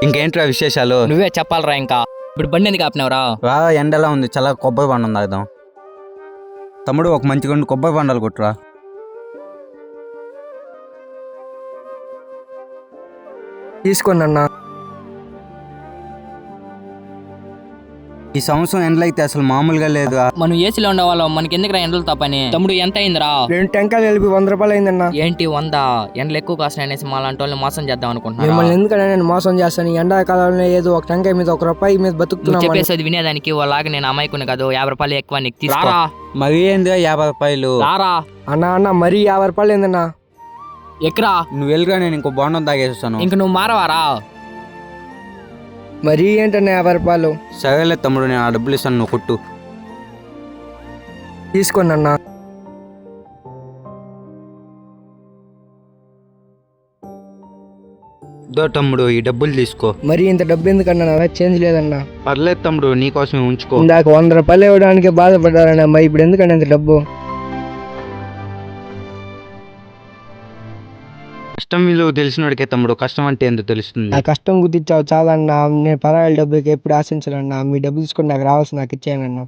ఇంకేంట్రా విశేషాలు? నువ్వే చెప్పాలరా. ఇంకా ఇప్పుడు బండి ఎందుకు ఆపినవరా? ఎండ ఎలా ఉంది, చాలా కొబ్బరి బండ తాగుదాం. తమ్ముడు ఒక మంచిగా కొబ్బరి బండాలు కొట్టురా. తీసుకోండి అన్న. ఈ సంవత్సరం ఎండలు అయితే అసలు మామూలుగా లేదు. మనం ఏసీలో ఉండేవాళ్ళం, మనకి ఎందుకురా ఎండలు తప్పని. తమ్ముడు ఎంత అయిందిరా? 2 టెంకాయలు కలిపి 100 రూపాయలు అయిందన్న. ఏంటి 100? ఎండలు ఎక్కువ కాసిన అనేసి మాలాంటి వాళ్ళని మోసం చేద్దాం అనుకుంటున్నా. మిమ్మల్ని ఎందుకంటే నేను మోసం చేస్తాను. ఎండాకాలంలో ఏదో ఒక టెంకాయ మీద 1 రూపాయి మీద బతుకుతున్నా. చెప్పేసి అది వినేదానికి వాళ్ళగా నేను అమాయకుని కాదు. 50 రూపాయలు ఎక్కువ నీకు తీసుకో. మరి ఏంది 50 రూపాయలు? అన్న మరీ 50 రూపాయలు ఏందన్నా? ఎక్కరా నువ్వు వెళ్ళరా, నేను ఇంకో బాండం తాగేస్తాను. ఇంక నువ్వు మారవారా? మరీ ఏంటన్నా 50 రూపాయలు? సరేలే తమ్ముడు, నేను ఆ డబ్బులు ఇస్తాను, నువ్వు కొట్టు. తీసుకోండి అన్న. దో తమ్ముడు, ఈ డబ్బులు తీసుకో. మరి ఇంత డబ్బు ఎందుకన్నా? నా దగ్గర చేంజ్ లేదన్నా. పర్లేదు తమ్ముడు, నీకోసమే ఉంచుకో. ఇందాక 100 రూపాయలు ఇవ్వడానికి బాధపడ్డారన్నా, మరి ఇప్పుడు ఎందుకన్నా ఇంత డబ్బు? కష్టం విలువ తెలిసినోడికే తమ్ముడు కష్టం అంటే ఏందో తెలుస్తుంది. నా కష్టం గుర్తించావు చాలా అన్నా. నేను పరాయిల డబ్బుకి ఎప్పుడు ఆశించాలన్నా. మీ డబ్బు తీసుకొని నాకు రావాల్సి నాకు ఇచ్చేయనన్నా.